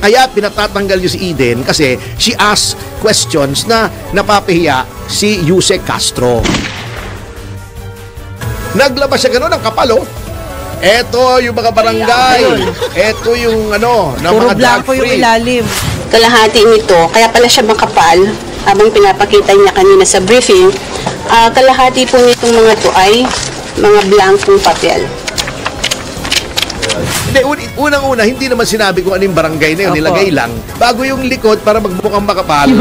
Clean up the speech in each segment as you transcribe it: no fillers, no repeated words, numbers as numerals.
kaya pinatatanggal niyo si Eden kasi she asked questions na napapahiya si Yuse Castro. Naglabas siya gano'n ng kapalo. Eto yung mga barangay. Eto yung ng puro mga blanco drug-free. yung ilalim. Kalahati nito, kaya pala siya makapal, habang pinapakita niya kanina sa briefing, kalahati po nitong mga to ay mga blankong papel. Hindi, unang-una, hindi naman sinabi kung ano yung barangay na yun. Opo. Nilagay lang. Bago yung likod para magmukhang makapal.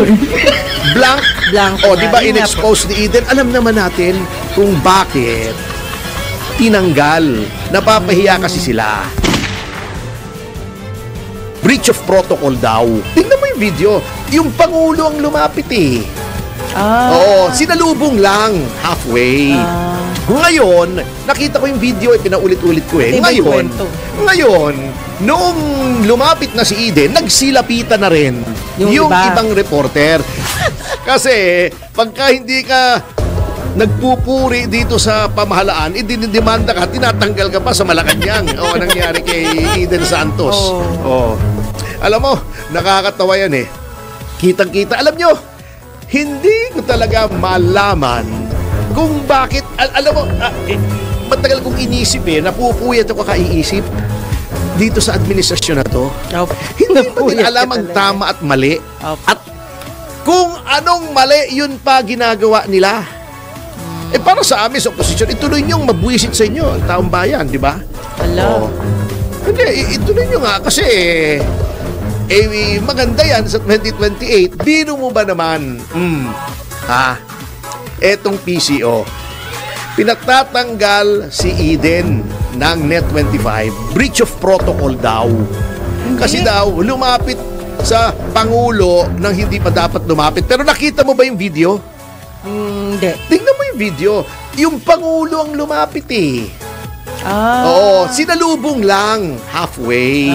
Blanco O, di ba in-expose ni Eden? Alam naman natin kung bakit tinanggal. Napapahiya kasi sila. Breach of protocol daw. Tingnan mo yung video. Yung Pangulo ang lumapit eh. Oo, sinalubong lang. Halfway. Ngayon, nakita ko yung video, pinaulit-ulit ko eh. Ngayon, noong lumapit na si Eden, nagsilapitan na rin yung ibang reporter. Kasi, pagka hindi ka nagpupuri dito sa pamahalaan, idinidemanda ka, tinatanggal ka pa sa Malacanang. O, nangyari kay Eden Santos. Alam mo, nakakatawa yan eh. Kitang-kita. Alam nyo, hindi ko talaga malaman kung bakit, alam mo, matagal kong inisip eh, napupuyat ako kaiisip dito sa administrasyon na to. Hindi ko din alam ang tama at mali. At kung anong mali, yun pa ginagawa nila. Para sa amin sa oposisyon, ituloy niyong mabuisit sa inyo ang taong bayan, di ba? Hindi, ituloy niyo nga kasi maganda yan sa 2028. Bino mo ba naman? Etong PCO, pinatatanggal si Eden ng Net25, breach of protocol daw. Kasi daw, lumapit sa Pangulo nang hindi pa dapat lumapit. Pero nakita mo ba yung video? Hindi. Tingnan mo yung video. Yung Pangulo ang lumapit eh. Oo, sinalubong lang. Halfway.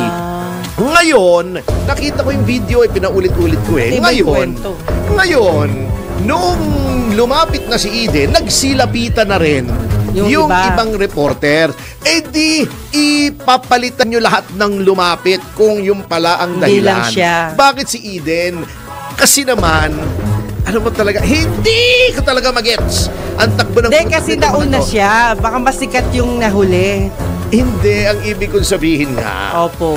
Ngayon, nakita ko yung video, pinaulit-ulit ko eh. Ngayon, noong lumapit na si Eden, nagsilapitan na rin yung ibang reporter. Di ipapalitan nyo lahat ng lumapit kung yung pala ang dahilan. Hindi lang siya. Bakit si Eden? Kasi naman, ano mo talaga, hindi ko talaga magets ang takbo ng... Hindi, kasi nauna siya. Baka masikat yung nahuli. Hindi, ang ibig kong sabihin nga. Opo.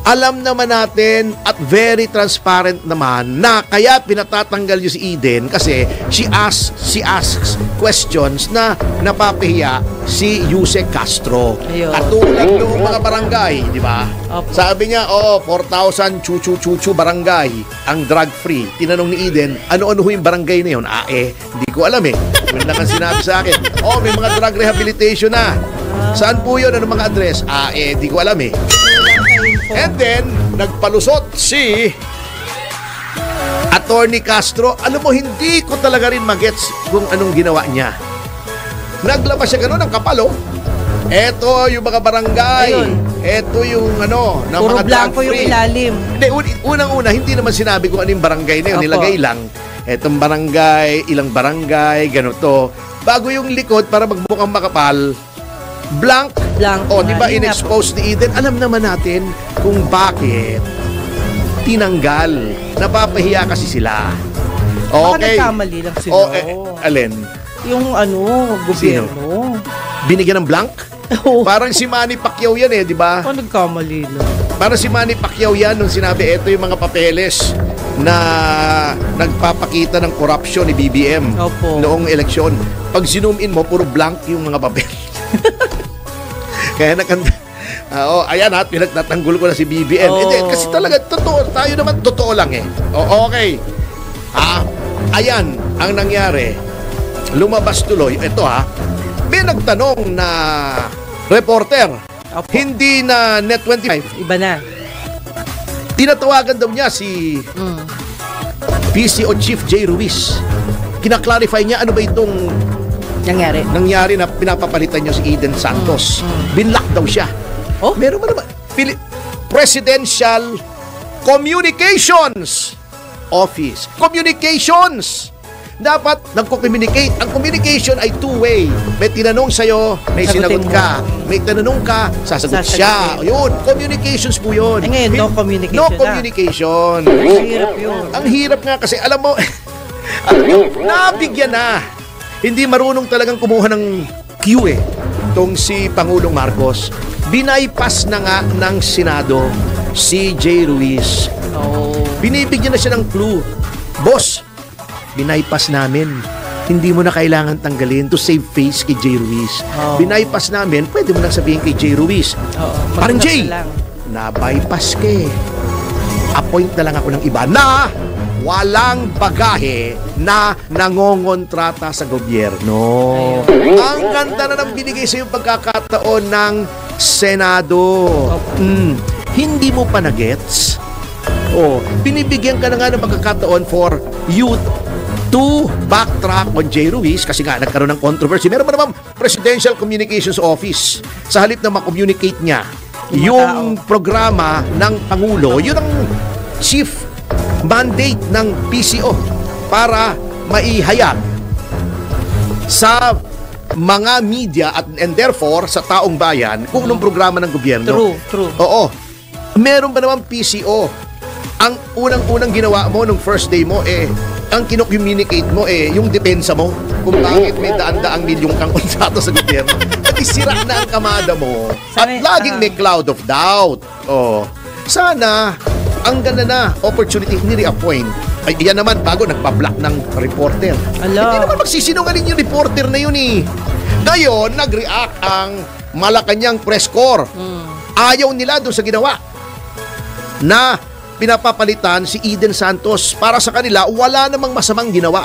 Alam naman natin at very transparent naman na kaya pinatatanggal niyo si Eden kasi she asks questions na napapahiya si Yuse Castro. Katulad ng mga barangay, di ba? Sabi niya, 4,000 chuchu barangay ang drug-free. Tinanong ni Eden, ano-ano yung barangay na yun? Hindi ko alam eh. Yun lang ang sinabi sa akin. May mga drug rehabilitation na. Saan po yun? Ano mga address? Di ko alam eh. And then, nagpalusot si Attorney Castro. Alam mo, hindi ko talaga rin magets kung anong ginawa niya. Naglabas siya gano'n ng kapalo. Eto yung mga barangay. Eto yung ng puro mga blanco drug-free. yung ilalim. Hindi, unang-una, hindi naman sinabi kung ano yung barangay na yun. Nilagay lang. Etong barangay, ilang barangay, gano'n. Bago yung likod para magmukhang makapal, blanco. Di ba in-expose ni Eden? Alam naman natin kung bakit tinanggal. Napapahiya kasi sila. Baka nagkamali lang sila. Alin? Yung gobyerno. Binigyan ng blank? Parang si Manny Pacquiao yan eh, di ba? Nagkamali lang. Parang si Manny Pacquiao yan nung sinabi, eto yung mga papeles na nagpapakita ng corruption ni BBM noong eleksyon. Pag zoom in mo, puro blank yung mga papel. Kaya ayan pinagtatanggol ko na si BBM. Kasi talaga, totoo, tayo naman totoo lang eh. Okay. Ayan, ang nangyari. Lumabas tuloy. Ito may nagtanong na reporter. Hindi na Net25. Iba na. Tinatawagan daw niya si PCO Chief J. Ruiz. Kinaklarify niya ano ba itong nangyari na pinapapalitan niyo si Eden Santos. Binlock daw siya. Meron ba naman? Presidential Communications Office. Communications! Dapat nagko-communicate. Ang communication ay two-way. May tinanong sa'yo, may Sagutin sinagot mo. ka. May tinanong ka, sasagot siya. Sasagutin. Yun, communications po yun. Eh ngayon, no communication No na. communication. Ang hirap yun. Ang hirap nga kasi, alam mo, nabigyan na. Hindi marunong talagang kumuha ng cue tong si Pangulong Marcos. Binaypas na nga ng Senado si Jay Ruiz. Oh. Binibigyan na siya ng clue. Boss, binaypas namin. Hindi mo na kailangan tanggalin to save face kay Jay Ruiz. Oh. Binaypas namin, pwede mo nang sabihin kay Jay Ruiz. Oo. Parang Mag-usap Jay, na lang. na-bypass ka eh. Appoint na lang ako ng iba na walang bagahe na nangongontrata sa gobyerno. Ang ganda na ng binigay sa yung pagkakataon ng Senado. Hindi mo pa na-gets? Binibigyan ka na nga ng pagkakataon for you to backtrack on Jay Ruiz kasi nga nagkaroon ng controversy. Meron ba naman Presidential Communications Office sa halip na ma-communicate niya yung programa ng Pangulo, yun ang chief mandate ng PCO para maihayag sa mga media and therefore sa taong bayan kung anong programa ng gobyerno. True. Oo. Meron ba naman PCO? Ang unang-unang ginawa mo nung first day mo ang kino-communicate mo yung depensa mo kung bakit may daan-daang milyong kang kontrato sa gobyerno. At isira na ang kamada mo at laging may cloud of doubt. Sana ang ganda na opportunity ni-reappoint. Ay, yan naman bago nagpa-block ng reporter. Hindi naman magsisinungaling yung reporter na yun eh. Ngayon, nag-react ang Malacanang Press Corps. Ayaw nila doon sa ginawa na pinapapalitan si Eden Santos. Para sa kanila, wala namang masamang ginawa.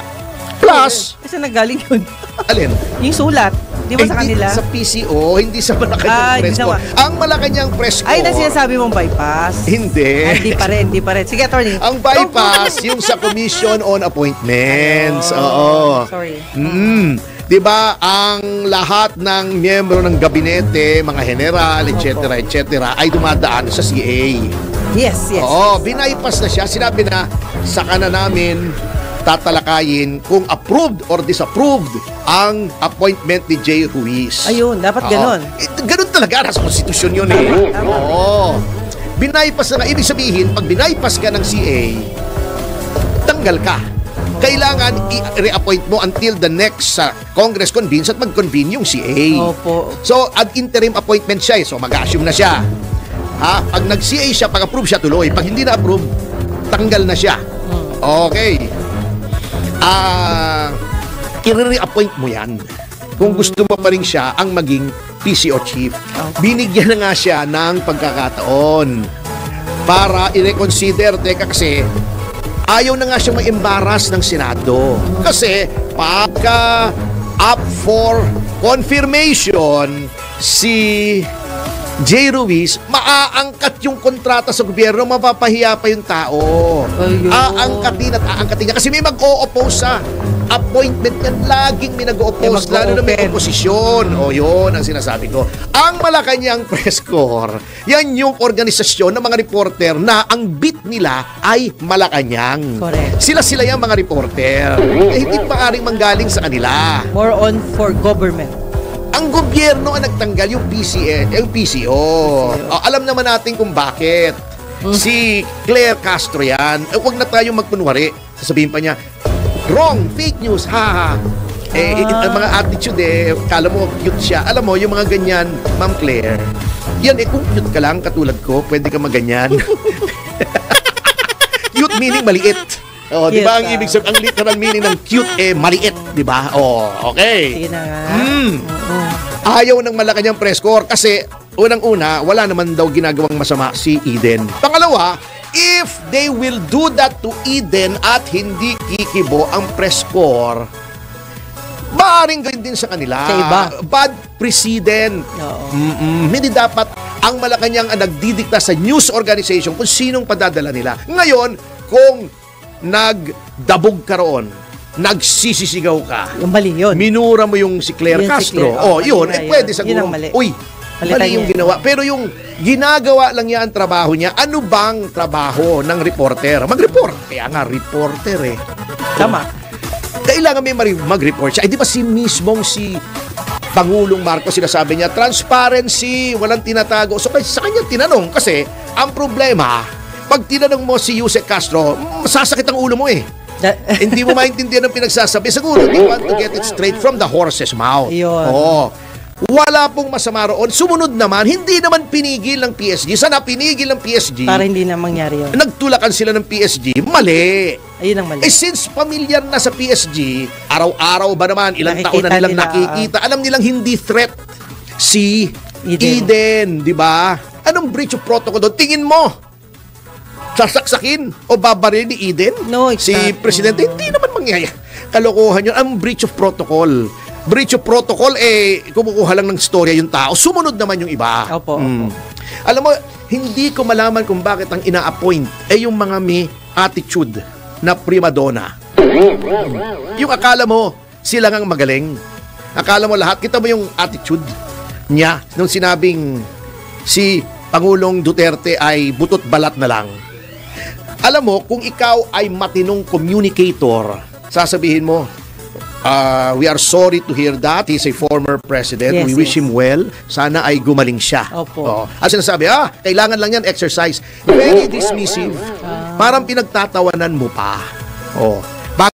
Plus, kasi nagaling yun. alin? Yung sulat. Di ba sa kanila? Sa PCO, hindi sa Malacanang Press Corps. Ang Malacanang Press Corps. Ay, na sinasabi mong bypass. Hindi. Hindi pa rin. Sige, attorney. Ang bypass, yung sa Commission on Appointments. Oo. Sorry. Diba, ang lahat ng miyembro ng gabinete, mga general, etc., ay dumadaan sa CA. Yes. Oo, binaypas na siya. Sinabi na, saka na namin tatalakayin kung approved or disapproved ang appointment ni Jay Ruiz. Ayun, dapat ganon. Ganon talaga, nasa konstitusyon yun eh. Oo. Binaypas na nga. Ibig sabihin, pag binaypas ka ng CA, tanggal ka. Kailangan i-reappoint mo until the next Congress convenes at mag-convene yung CA. Opo. So, ad interim appointment siya So, mag-assume na siya. Pag nag-CA siya, pag-approve siya, tuloy. Pag hindi na-approve, tanggal na siya. Okay. I-re-appoint mo yan. Kung gusto mo pa rin siya ang maging PCO chief. Binigyan na nga siya ng pagkakataon para i-reconsider. Teka kasi, ayaw na nga siyang ma-embarrass ng Senado. Kasi, pagka up for confirmation si Jay Ruiz, maaangkat yung kontrata sa gobyerno, mapapahiya pa yung tao. Aangkatin at aangkatin niya. Kasi may mag-o-oppose sa appointment yan. Laging may nag-o-oppose, lalo na may oposisyon. Yun ang sinasabi ko. Ang Malacanang Press Corps, yan yung organisasyon ng mga reporter na ang beat nila ay Malacanang. Correct. Sila yung mga reporter. Hindi maaring manggaling sa kanila. More on for government. Ang gobyerno ang nagtanggal yung PCO. Alam naman natin kung bakit. Si Claire Castro yan. Huwag na tayong magkunwari. Sasabihin pa niya, wrong, fake news, ha. Ang mga attitude kala mo cute siya. Alam mo, yung mga ganyan, Ma'am Claire, yan kung cute ka lang, katulad ko, pwede ka maganyan. Cute meaning maliit. Di ba ang ibig sabihin, ang literal meaning ng cute maliit, di ba? Okay. Sige na nga. Ayaw ng Malacanang Press Corps kasi unang-una, wala naman daw ginagawang masama si Eden. Pangalawa, if they will do that to Eden at hindi kikibo ang Press Corps, maaaring gawin din sa kanila. Sa iba. Bad precedent. Hindi dapat ang Malacanang ang nagdidikta sa news organization kung sinong padadala nila. Ngayon, kung nagdabog ka roon, nagsisisigaw ka, yung mali yun. minura mo yung si Claire Castro, yun, pwede sa yun ang mali. Uy, mali yung ginawa. Pero yung ginagawa lang niya ang trabaho niya, ano bang trabaho ng reporter? Mag-report. Kaya nga, reporter Tama. kailangan may mag-report siya. Eh, di ba si Pangulong Marcos, sinasabi niya, transparency, walang tinatago. So, sa kanya tinanong kasi, ang problema, pag tinanong mo si Yusek Castro, masasakit ang ulo mo eh. Hindi mo maintindihan ang pinagsasabi. Siguro, they want to get it straight from the horse's mouth. Yun. Oo. Wala pong masama roon. Sumunod naman, hindi naman pinigil ng PSG. Sana pinigil ng PSG. Para hindi na mangyari yun. Nagtulakan sila ng PSG. Mali. Ayun ang mali. Eh since pamilyar na sa PSG, araw-araw ba naman, ilang taon na nilang nakikita, alam nilang hindi threat si Eden, di ba? Anong breach of protocol doon? Tingin mo, sasaksakin o babaril ni Eden? No, si Presidente, hindi naman mangyayari. Kalokohan yun. Ang breach of protocol. Breach of protocol, kumukuha lang ng storya yung tao. Sumunod naman yung iba. Opo. Alam mo, hindi ko malaman kung bakit ang ina-appoint yung mga may attitude na prima donna. Yung akala mo, sila ngang magaling. Akala mo lahat, kita mo yung attitude niya nung sinabing si Pangulong Duterte ay butot balat na lang. Alam mo, kung ikaw ay matinong communicator, sasabihin mo, we are sorry to hear that. He's a former president. Yes, we wish him well. Sana ay gumaling siya. Opo. At sinasabi, kailangan lang yan exercise. Very dismissive. Parang pinagtatawanan mo pa.